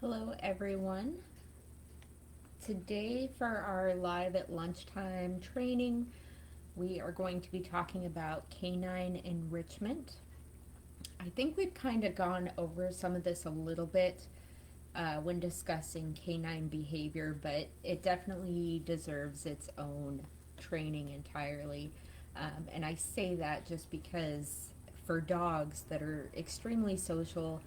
Hello everyone. Today for our live at lunchtime training, we are going to be talking about canine enrichment. I think we've kind of gone over some of this a little bit when discussing canine behavior, but it definitely deserves its own training entirely. And I say that just because for dogs that are extremely social,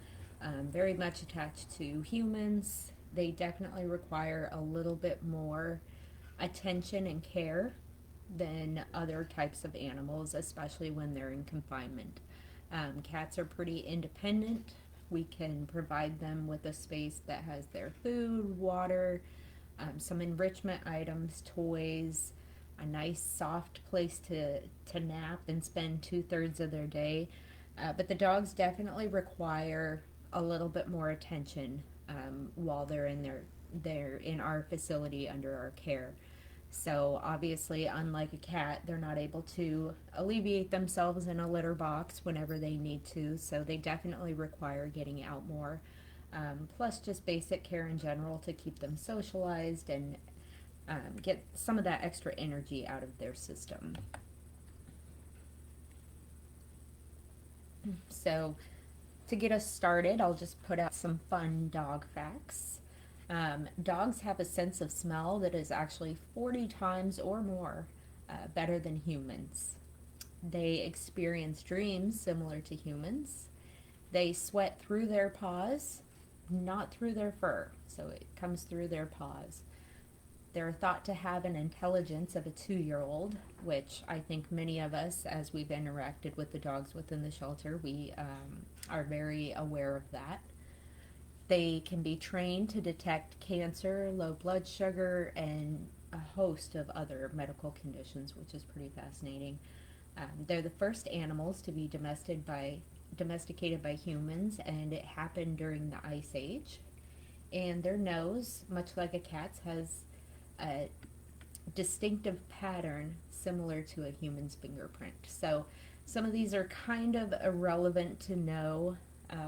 very much attached to humans, they definitely require a little bit more attention and care than other types of animals, especially when they're in confinement. Cats are pretty independent. We can provide them with a space that has their food, water, some enrichment items, toys, a nice soft place to nap and spend 2/3 of their day. But the dogs definitely require a little bit more attention while they're in our facility under our care. So obviously, unlike a cat, they're not able to alleviate themselves in a litter box whenever they need to. So they definitely require getting out more. Plus, just basic care in general to keep them socialized and get some of that extra energy out of their system. So, to get us started, I'll just put out some fun dog facts. Dogs have a sense of smell that is actually 40 times or more better than humans. They experience dreams similar to humans. They sweat through their paws, not through their fur, so it comes through their paws. They're thought to have an intelligence of a 2 year old, which I think many of us, as we've interacted with the dogs within the shelter, we are very aware of that. They can be trained to detect cancer, low blood sugar, and a host of other medical conditions, which is pretty fascinating. They're the first animals to be domesticated by humans, and it happened during the Ice Age. And their nose, much like a cat's, has a distinctive pattern similar to a human's fingerprint. So some of these are kind of irrelevant to know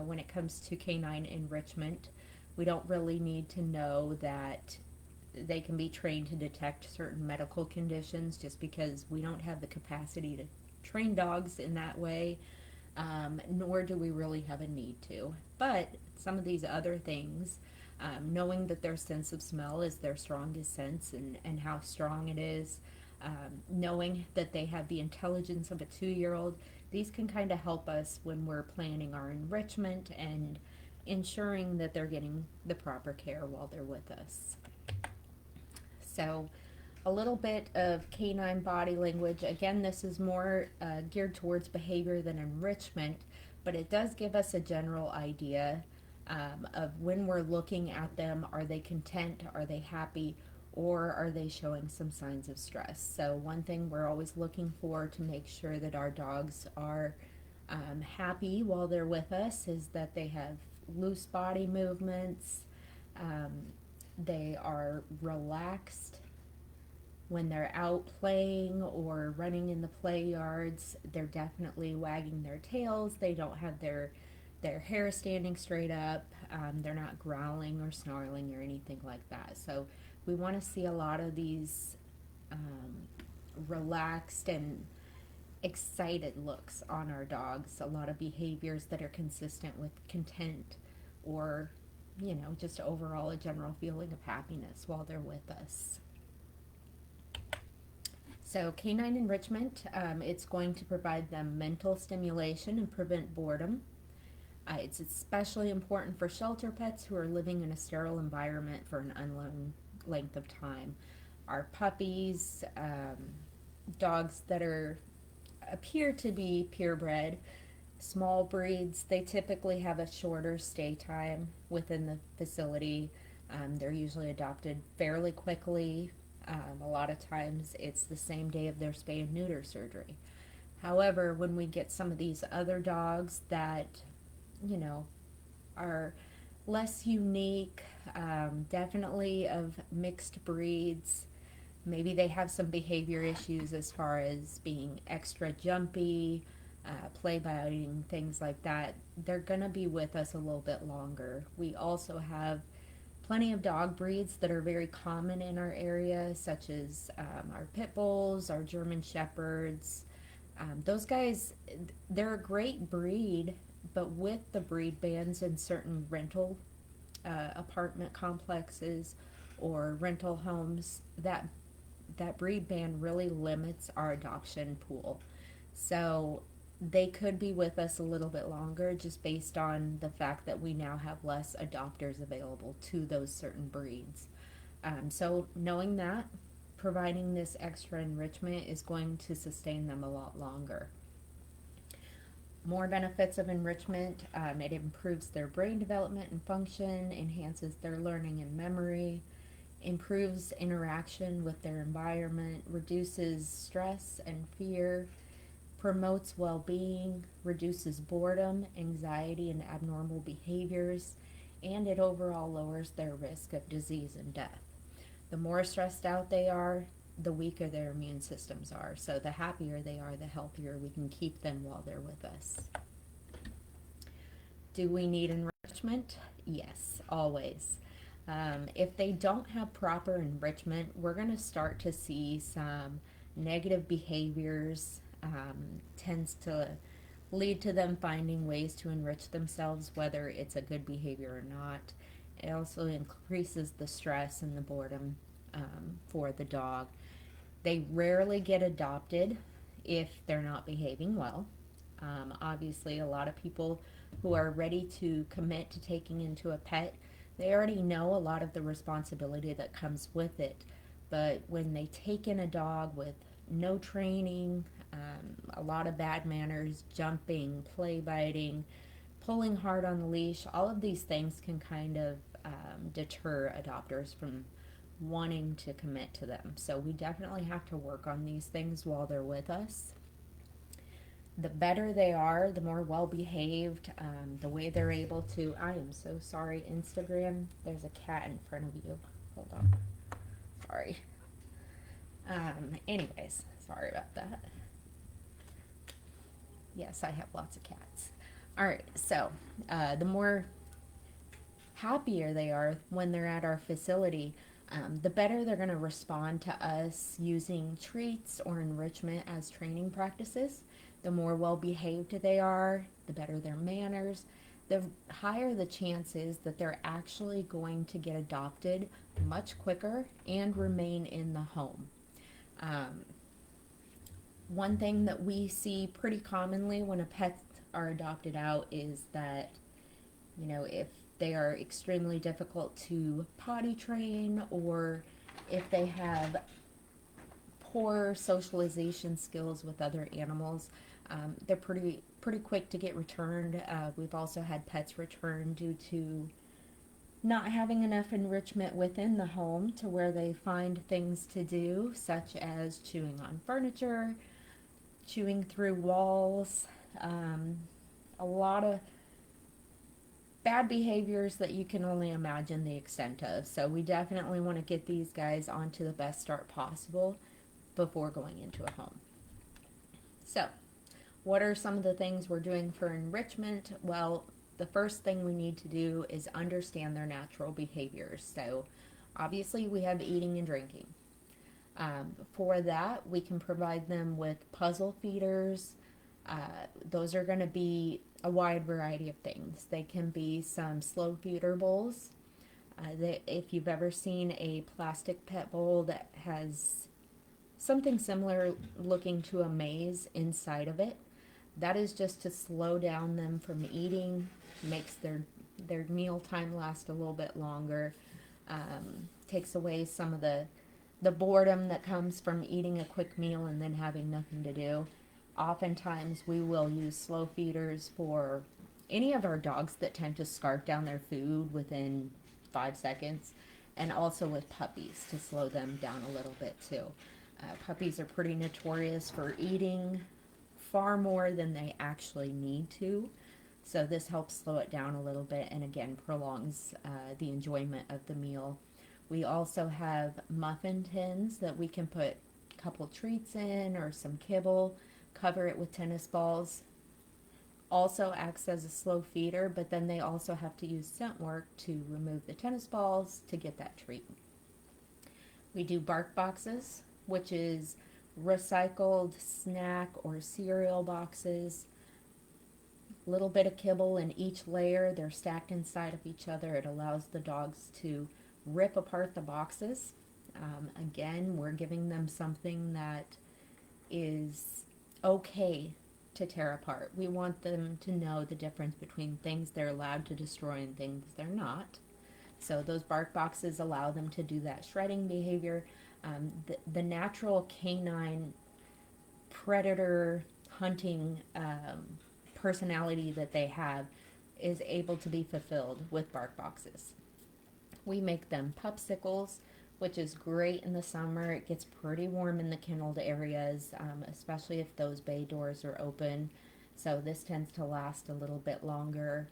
when it comes to canine enrichment. We don't really need to know that they can be trained to detect certain medical conditions just because we don't have the capacity to train dogs in that way, nor do we really have a need to. But some of these other things, knowing that their sense of smell is their strongest sense and how strong it is, knowing that they have the intelligence of a 2 year old, these can kind of help us when we're planning our enrichment and ensuring that they're getting the proper care while they're with us. So, a little bit of canine body language. Again, this is more geared towards behavior than enrichment, but it does give us a general idea of when we're looking at them. Are they content? Are they happy? Or are they showing some signs of stress? So, one thing we're always looking for to make sure that our dogs are happy while they're with us is that they have loose body movements, they are relaxed when they're out playing or running in the play yards. They're definitely wagging their tails. They don't have their hair standing straight up. They're not growling or snarling or anything like that. So we want to see a lot of these relaxed and excited looks on our dogs, a lot of behaviors that are consistent with content or, just overall a general feeling of happiness while they're with us. So, canine enrichment, it's going to provide them mental stimulation and prevent boredom. It's especially important for shelter pets who are living in a sterile environment for an unknown length of time. Our puppies, dogs that appear to be purebred, small breeds, they typically have a shorter stay time within the facility. They're usually adopted fairly quickly. A lot of times it's the same day of their spay and neuter surgery. However, when we get some of these other dogs that, you know, are less unique, definitely of mixed breeds, maybe they have some behavior issues as far as being extra jumpy, play biting, things like that, they're going to be with us a little bit longer. We also have plenty of dog breeds that are very common in our area, such as our pit bulls, our German shepherds. Those guys, they're a great breed, but with the breed bans in certain rental apartment complexes or rental homes, that breed ban really limits our adoption pool. So they could be with us a little bit longer just based on the fact that we now have less adopters available to those certain breeds. So knowing that, providing this extra enrichment is going to sustain them a lot longer. More benefits of enrichment: it improves their brain development and function, enhances their learning and memory, improves interaction with their environment, reduces stress and fear, promotes well-being, reduces boredom, anxiety, and abnormal behaviors, and it overall lowers their risk of disease and death. The more stressed out they are, the weaker their immune systems are. So the happier they are, the healthier we can keep them while they're with us. Do we need enrichment? Yes, always. If they don't have proper enrichment, we're going to start to see some negative behaviors. Tends to lead to them finding ways to enrich themselves, whether it's a good behavior or not. It also increases the stress and the boredom for the dog. They rarely get adopted if they're not behaving well. Obviously, a lot of people who are ready to commit to taking into a pet, they already know a lot of the responsibility that comes with it. But when they take in a dog with no training, a lot of bad manners, jumping, play biting, pulling hard on the leash, all of these things can kind of deter adopters from wanting to commit to them. So we definitely have to work on these things while they're with us. The better they are, the more well behaved, the way they're able to. I am so sorry, Instagram. There's a cat in front of you. Hold on. Sorry. Anyways, sorry about that. Yes, I have lots of cats. All right, so the more happier they are when they're at our facility, the better they're going to respond to us using treats or enrichment as training practices. The more well behaved they are, the better their manners, the higher the chances that they're actually going to get adopted much quicker and remain in the home. One thing that we see pretty commonly when a pet are adopted out is that, if they are extremely difficult to potty train, or if they have poor socialization skills with other animals, they're pretty quick to get returned. We've also had pets returned due to not having enough enrichment within the home to where they find things to do, such as chewing on furniture, chewing through walls, a lot of bad behaviors that you can only imagine the extent of. So we definitely want to get these guys onto the best start possible before going into a home. So what are some of the things we're doing for enrichment? Well, the first thing we need to do is understand their natural behaviors. So obviously we have eating and drinking. For that, we can provide them with puzzle feeders. Those are going to be a wide variety of things. They can be some slow feeder bowls. If you've ever seen a plastic pet bowl that has something similar looking to a maze inside of it, that is just to slow down them from eating, makes their meal time last a little bit longer, takes away some of the boredom that comes from eating a quick meal and then having nothing to do. Oftentimes we will use slow feeders for any of our dogs that tend to scarf down their food within 5 seconds, and also with puppies to slow them down a little bit too. Puppies are pretty notorious for eating far more than they actually need to, so this helps slow it down a little bit and again prolongs the enjoyment of the meal. We also have muffin tins that we can put a couple treats in or some kibble, cover it with tennis balls. Also acts as a slow feeder, but then they also have to use scent work to remove the tennis balls to get that treat. We do bark boxes, which is recycled snack or cereal boxes. Little bit of kibble in each layer. They're stacked inside of each other. It allows the dogs to rip apart the boxes. Again, we're giving them something that is okay to tear apart. We want them to know the difference between things they're allowed to destroy and things they're not. So those bark boxes allow them to do that shredding behavior. The natural canine predator hunting personality that they have is able to be fulfilled with bark boxes. We make them popsicles, which is great in the summer. It gets pretty warm in the kenneled areas, especially if those bay doors are open. So this tends to last a little bit longer.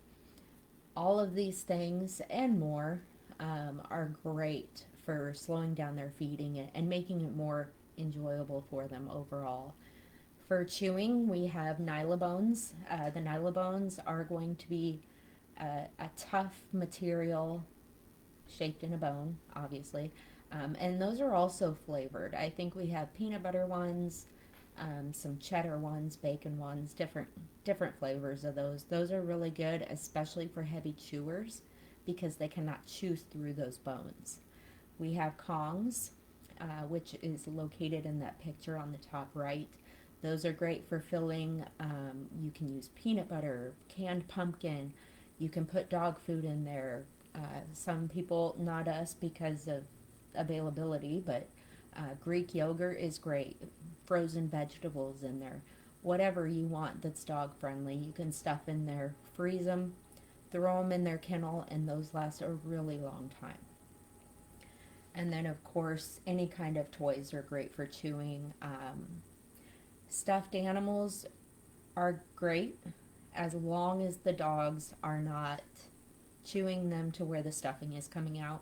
All of these things and more are great for slowing down their feeding and making it more enjoyable for them overall. For chewing, we have nylabones. The nylabones are going to be a tough material shaped in a bone, obviously. And those are also flavored. I think we have peanut butter ones, some cheddar ones, bacon ones, different flavors of those. Those are really good, especially for heavy chewers, because they cannot chew through those bones. We have Kongs, which is located in that picture on the top right. Those are great for filling. You can use peanut butter, canned pumpkin. You can put dog food in there. Some people, not us because of availability, but Greek yogurt is great. Frozen vegetables in there. Whatever you want that's dog friendly, you can stuff in there, freeze them, throw them in their kennel, and those last a really long time. And then, of course, any kind of toys are great for chewing. Stuffed animals are great as long as the dogs are not chewing them to where the stuffing is coming out.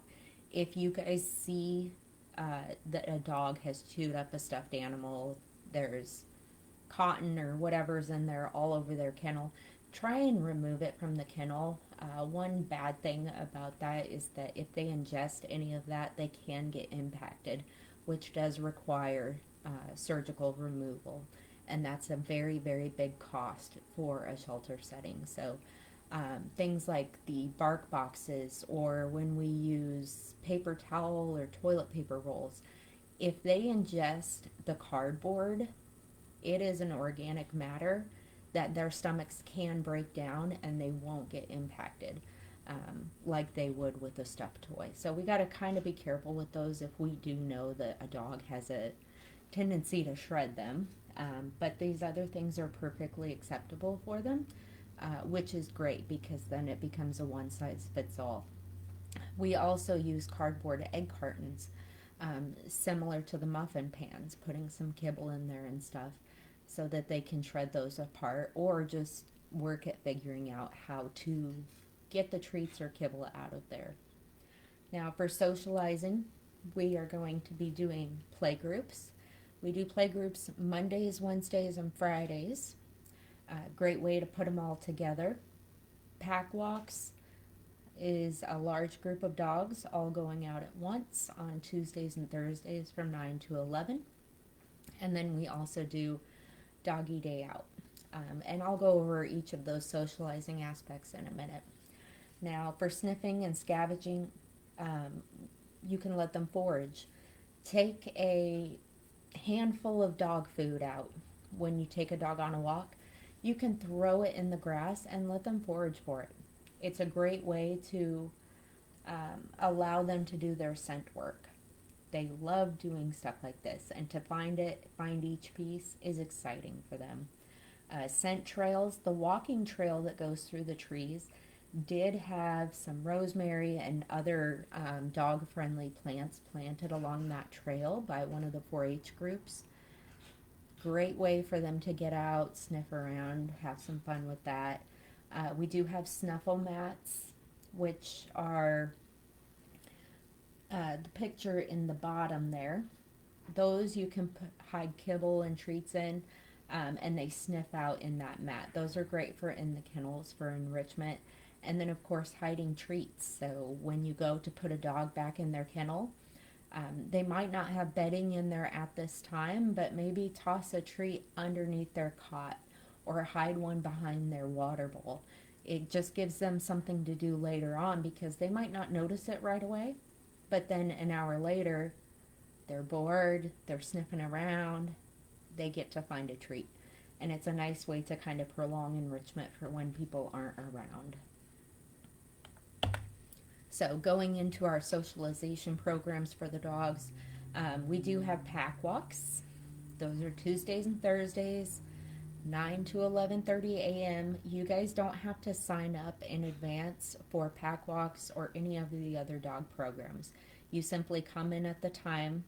If you guys see that a dog has chewed up a stuffed animal, there's cotton or whatever's in there all over their kennel, try and remove it from the kennel. One bad thing about that is that if they ingest any of that, they can get impacted, which does require surgical removal. And that's a very, very big cost for a shelter setting. So things like the bark boxes, or when we use paper towel or toilet paper rolls, if they ingest the cardboard, it is an organic matter that their stomachs can break down and they won't get impacted like they would with a stuffed toy. So we got to kind of be careful with those if we do know that a dog has a tendency to shred them. But these other things are perfectly acceptable for them, which is great because then it becomes a one size fits all. We also use cardboard egg cartons, similar to the muffin pans, putting some kibble in there and stuff so that they can shred those apart or just work at figuring out how to get the treats or kibble out of there. Now, for socializing, we are going to be doing play groups. We do play groups Mondays, Wednesdays, and Fridays. Great way to put them all together. Pack walks is a large group of dogs all going out at once on Tuesdays and Thursdays from 9 to 11. And then we also do doggy day out. And I'll go over each of those socializing aspects in a minute. Now, for sniffing and scavenging, you can let them forage. Take a handful of dog food out when you take a dog on a walk. You can throw it in the grass and let them forage for it. It's a great way to allow them to do their scent work. They love doing stuff like this, and to find each piece is exciting for them. Scent trails, the walking trail that goes through the trees did have some rosemary and other dog-friendly plants planted along that trail by one of the 4-H groups. Great way for them to get out, sniff around, have some fun with that. We do have snuffle mats, which are the picture in the bottom there. Those you can hide kibble and treats in. and they sniff out in that mat. Those are great for in the kennels for enrichment. And then, of course, hiding treats. So when you go to put a dog back in their kennel, they might not have bedding in there at this time, but maybe toss a treat underneath their cot or hide one behind their water bowl. It just gives them something to do later on because they might not notice it right away, but then an hour later, they're bored, they're sniffing around, they get to find a treat. And it's a nice way to kind of prolong enrichment for when people aren't around. So going into our socialization programs for the dogs, we do have pack walks. Those are Tuesdays and Thursdays, 9 to 11:30 a.m. You guys don't have to sign up in advance for pack walks or any of the other dog programs. You simply come in at the time,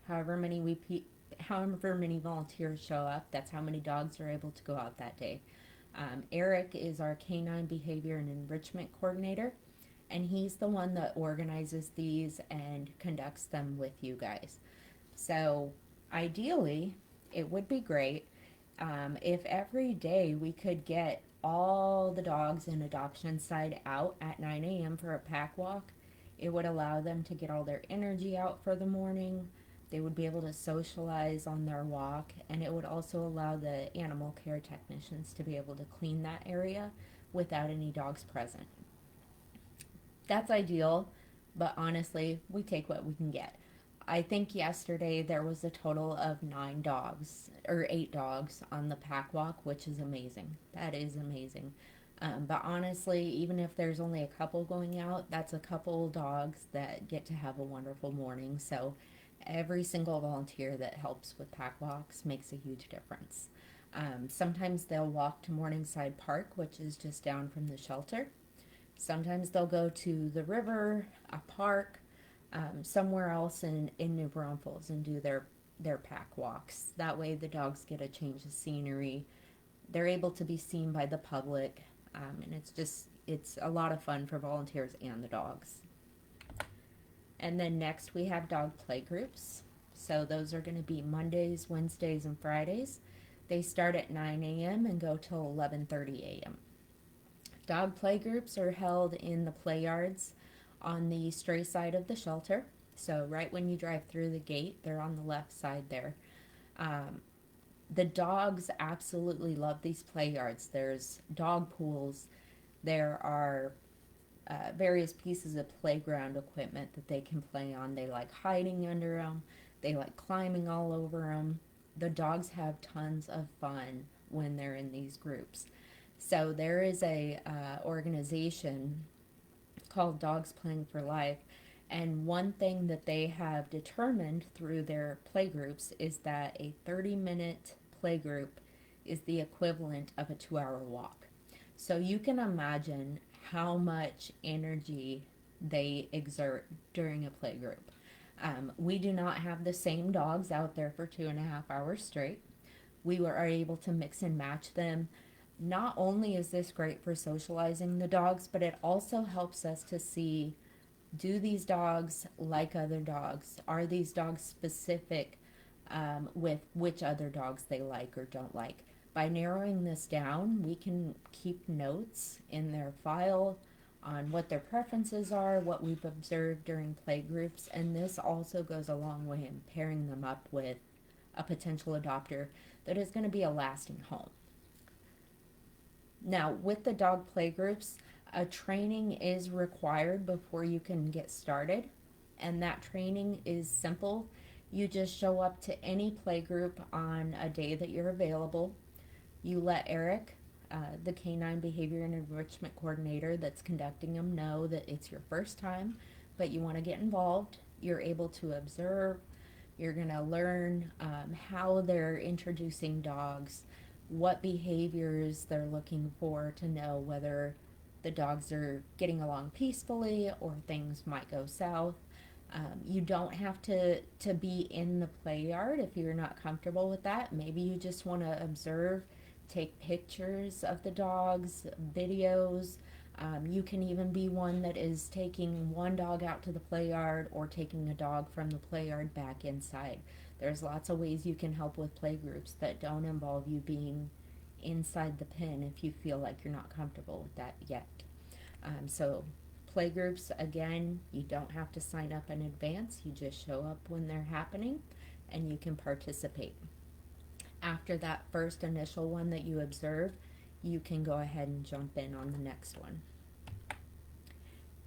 however many however many volunteers show up, that's how many dogs are able to go out that day. Eric is our canine behavior and enrichment coordinator, and he's the one that organizes these and conducts them with you guys. So ideally, it would be great if every day we could get all the dogs in adoption side out at 9 a.m. for a pack walk. It would allow them to get all their energy out for the morning. They would be able to socialize on their walk, and it would also allow the animal care technicians to be able to clean that area without any dogs present. That's ideal, but honestly, we take what we can get. I think yesterday there was a total of 9 dogs or 8 dogs on the pack walk, which is amazing. That is amazing. But honestly, even if there's only a couple going out, that's a couple dogs that get to have a wonderful morning. So every single volunteer that helps with pack walks makes a huge difference. Sometimes they'll walk to Morningside Park, which is just down from the shelter. Sometimes they'll go to the river, a park, somewhere else in New Braunfels and do their pack walks. That way the dogs get a change of scenery. They're able to be seen by the public, and it's a lot of fun for volunteers and the dogs. And then next we have dog play groups. So those are going to be Mondays, Wednesdays, and Fridays. They start at 9 a.m. and go till 11:30 a.m. Dog play groups are held in the play yards on the stray side of the shelter. So right when you drive through the gate, they're on the left side there. Um, the dogs absolutely love these play yards. There's dog pools. There are various pieces of playground equipment that they can play on. They like hiding under them. They like climbing all over them. The dogs have tons of fun when they're in these groups. So there is a organization called Dogs Playing for Life, and one thing that they have determined through their play groups is that a 30-minute play group is the equivalent of a 2-hour walk. So you can imagine how much energy they exert during a play group. We do not have the same dogs out there for 2.5 hours straight. We are able to mix and match them. Not only is this great for socializing the dogs, but it also helps us to see, do these dogs like other dogs? Are these dogs specific with which other dogs they like or don't like? By narrowing this down, we can keep notes in their file on what their preferences are, what we've observed during play groups, and this also goes a long way in pairing them up with a potential adopter that is going to be a lasting home. Now, with the dog play groups, a training is required before you can get started, and that training is simple. You just show up to any play group on a day that you're available. You let Eric, the Canine Behavior and Enrichment Coordinator that's conducting them, know that it's your first time, but you want to get involved. You're able to observe. You're going to learn how they're introducing dogs, what behaviors they're looking for to know whether the dogs are getting along peacefully or things might go south. You don't have to be in the play yard if you're not comfortable with that. Maybe you just want to observe, take pictures of the dogs, videos. You can even be one that is taking one dog out to the play yard or taking a dog from the play yard back inside. There's lots of ways you can help with play groups that don't involve you being inside the pen if you feel like you're not comfortable with that yet. So play groups, again, you don't have to sign up in advance. You just show up when they're happening and you can participate. After that first initial one that you observe, you can go ahead and jump in on the next one.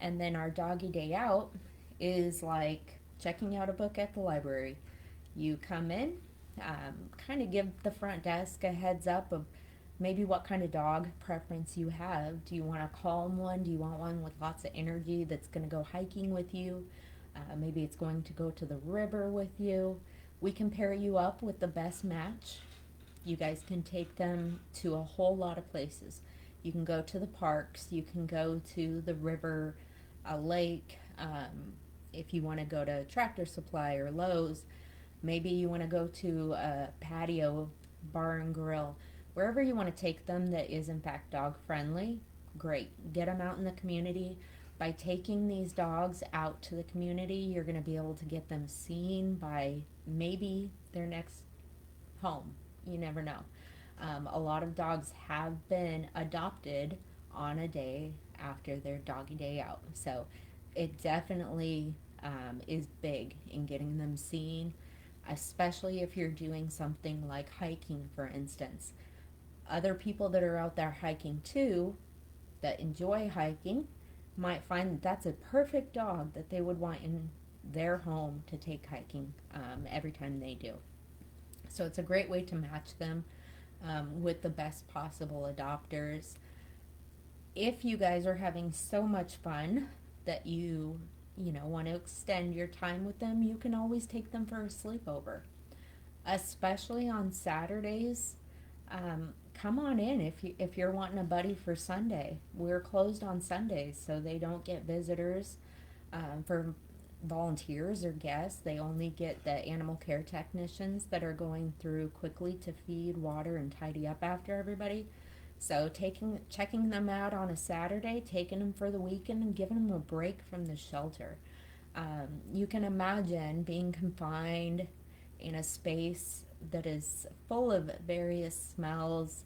And then our doggy day out is like checking out a book at the library. You come in, kind of give the front desk a heads up of maybe what kind of dog preference you have. Do you want a calm one? Do you want one with lots of energy that's going to go hiking with you? Maybe it's going to go to the river with you. We can pair you up with the best match. You guys can take them to a whole lot of places. You can go to the parks. You can go to the river, a lake. If you want to go to Tractor Supply or Lowe's, maybe you want to go to a patio bar and grill. Wherever you want to take them that is in fact dog friendly, great. Get them out in the community. By taking these dogs out to the community, you're going to be able to get them seen by maybe their next home. You never know. A lot of dogs have been adopted on a day after their doggy day out. So it definitely is big in getting them seen, especially if you're doing something like hiking, for instance. Other people that are out there hiking too, that enjoy hiking, might find that that's a perfect dog that they would want in their home to take hiking every time they do. So it's a great way to match them with the best possible adopters. If you guys are having so much fun that you know, want to extend your time with them, you can always take them for a sleepover. Especially on Saturdays, come on in if you're wanting a buddy for Sunday. We're closed on Sundays, so they don't get visitors for volunteers or guests. They only get the animal care technicians that are going through quickly to feed, water, and tidy up after everybody. So checking them out on a Saturday, taking them for the weekend, and giving them a break from the shelter. You can imagine being confined in a space that is full of various smells,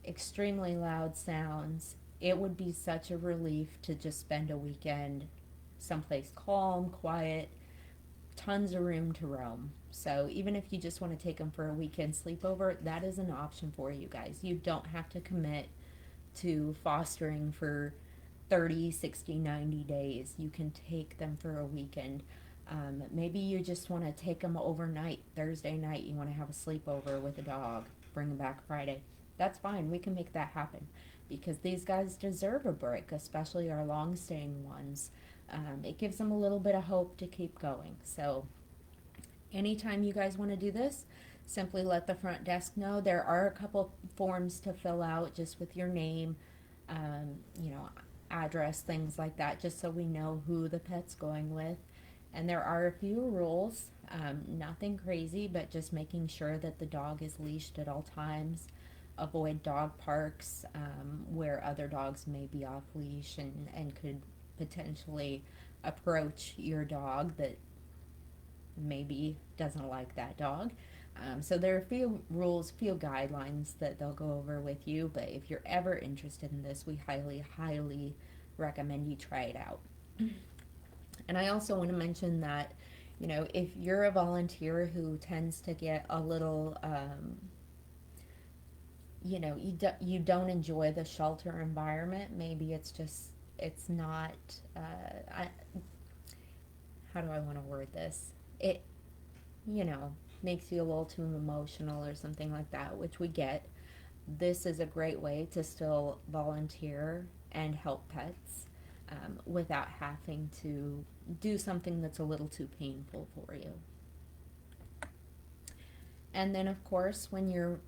extremely loud sounds. It would be such a relief to just spend a weekend someplace calm, quiet, tons of room to roam. So even if you just want to take them for a weekend sleepover, that is an option for you guys. You don't have to commit to fostering for 30, 60, 90 days. You can take them for a weekend. Maybe you just want to take them overnight. Thursday night, you want to have a sleepover with a dog, bring them back Friday. That's fine. We can make that happen because these guys deserve a break, especially our long-staying ones. It gives them a little bit of hope to keep going. So anytime you guys want to do this, simply let the front desk know. There are a couple forms to fill out just with your name, you know, address, things like that, just so we know who the pet's going with. And there are a few rules, nothing crazy, but just making sure that the dog is leashed at all times. Avoid dog parks where other dogs may be off leash and could potentially approach your dog that maybe doesn't like that dog. So there are a few rules, few guidelines that they'll go over with you, but if you're ever interested in this, we highly, highly recommend you try it out. And I also want to mention that, you know, if you're a volunteer who tends to get a little, you know, you don't enjoy the shelter environment, maybe it's just, it's not, how do I want to word this? It, you know, makes you a little too emotional or something like that, which we get. This is a great way to still volunteer and help pets without having to do something that's a little too painful for you. And then, of course, when you're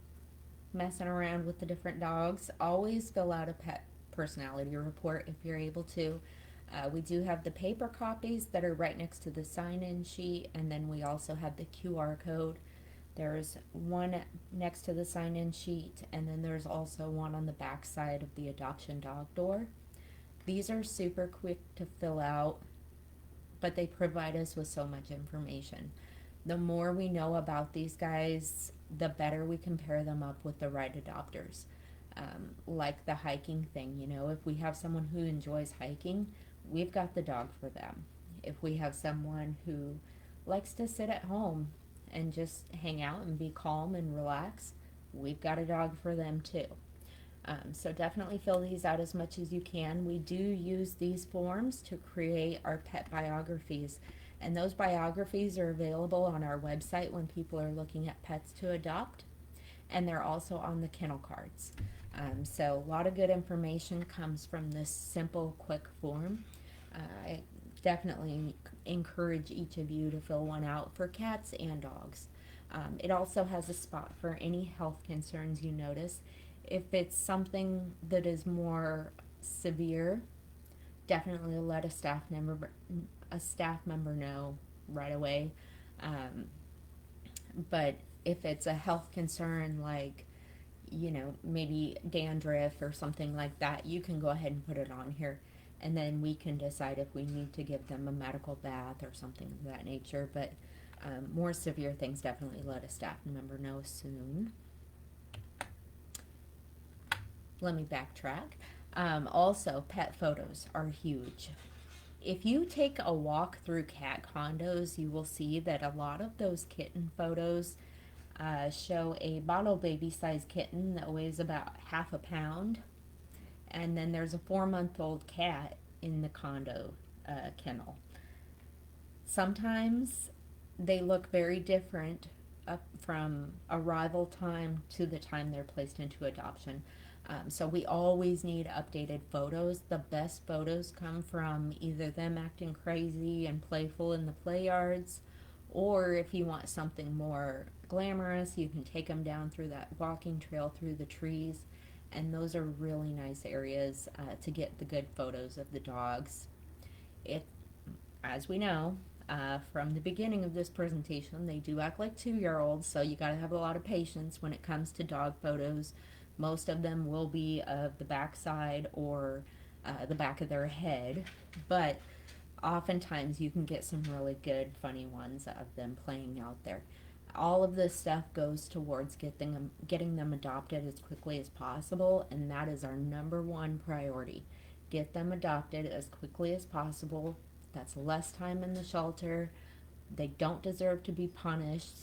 messing around with the different dogs, always fill out a pet personality report if you're able to. We do have the paper copies that are right next to the sign-in sheet, and then we also have the QR code. There's one next to the sign-in sheet, and then there's also one on the back side of the adoption dog door. These are super quick to fill out, but they provide us with so much information. The more we know about these guys, the better we can pair them up with the right adopters. Like the hiking thing, you know, if we have someone who enjoys hiking, we've got the dog for them. If we have someone who likes to sit at home and just hang out and be calm and relax, we've got a dog for them too. So definitely fill these out as much as you can. We do use these forms to create our pet biographies, and those biographies are available on our website when people are looking at pets to adopt, and they're also on the kennel cards. So a lot of good information comes from this simple, quick form. I definitely encourage each of you to fill one out for cats and dogs. It also has a spot for any health concerns you notice. If it's something that is more severe, definitely let a staff member know right away. Um, but if it's a health concern like, you know, maybe dandruff or something like that, you can go ahead and put it on here. And then we can decide if we need to give them a medical bath or something of that nature. But more severe things, definitely let a staff member know soon. Let me backtrack. Also, pet photos are huge. If you take a walk through cat condos, you will see that a lot of those kitten photos show a bottle baby size kitten that weighs about half a pound, and then there's a 4-month-old cat in the condo kennel. Sometimes they look very different from arrival time to the time they're placed into adoption. So we always need updated photos. The best photos come from either them acting crazy and playful in the play yards, or if you want something more glamorous, you can take them down through that walking trail through the trees. And those are really nice areas to get the good photos of the dogs. It, as we know, from the beginning of this presentation, they do act like 2-year-olds, so you gotta have a lot of patience when it comes to dog photos. Most of them will be of the backside or the back of their head, but oftentimes you can get some really good, funny ones of them playing out there. All of this stuff goes towards getting them adopted as quickly as possible, and that is our number one priority. Get them adopted as quickly as possible. That's less time in the shelter. They don't deserve to be punished.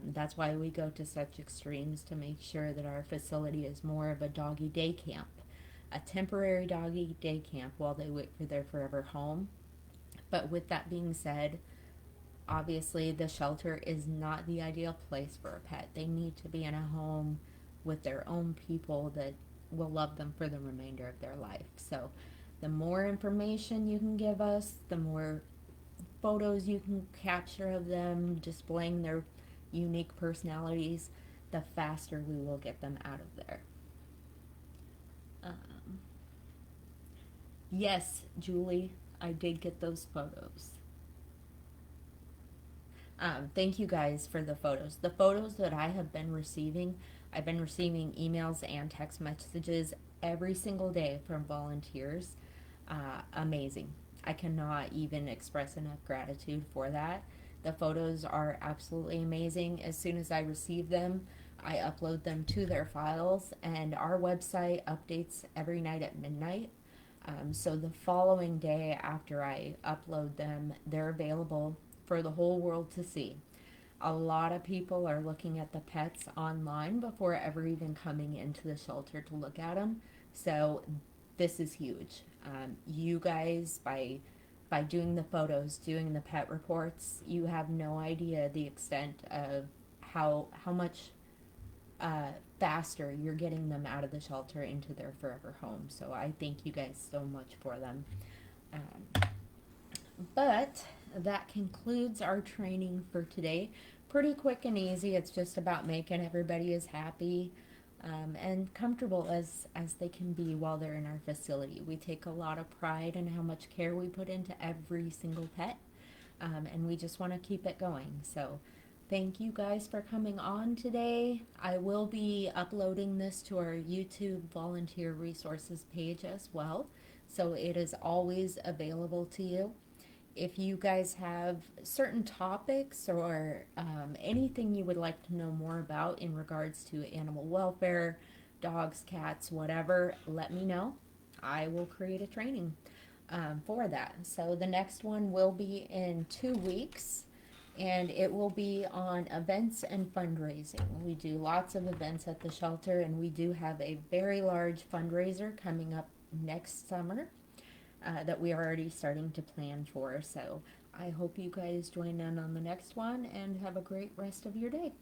That's why we go to such extremes to make sure that our facility is more of a doggy day camp, a temporary doggy day camp while they wait for their forever home. But with that being said, obviously the shelter is not the ideal place for a pet. They need to be in a home with their own people that will love them for the remainder of their life. So the more information you can give us, the more photos you can capture of them displaying their unique personalities, the faster we will get them out of there. Um, yes, Julie, I did get those photos. Thank you guys for the photos. The photos that I have been receiving, I've been receiving emails and text messages every single day from volunteers. Amazing. I cannot even express enough gratitude for that. The photos are absolutely amazing. As soon as I receive them, I upload them to their files, and our website updates every night at midnight. So the following day after I upload them, they're available for the whole world to see. A lot of people are looking at the pets online before ever even coming into the shelter to look at them. So this is huge. You guys, by doing the photos, doing the pet reports, you have no idea the extent of how much faster you're getting them out of the shelter into their forever home. So I thank you guys so much for them. But that concludes our training for today. Pretty quick and easy. It's just about making everybody as happy and comfortable as they can be while they're in our facility. We take a lot of pride in how much care we put into every single pet, and we just want to keep it going. So thank you guys for coming on today. I will be uploading this to our YouTube volunteer resources page as well. so it is always available to you. If you guys have certain topics or anything you would like to know more about in regards to animal welfare, dogs, cats, whatever, let me know. I will create a training for that. So the next one will be in 2 weeks, and it will be on events and fundraising. We do lots of events at the shelter, and we do have a very large fundraiser coming up next summer that we are already starting to plan for. So I hope you guys join in on the next one and have a great rest of your day.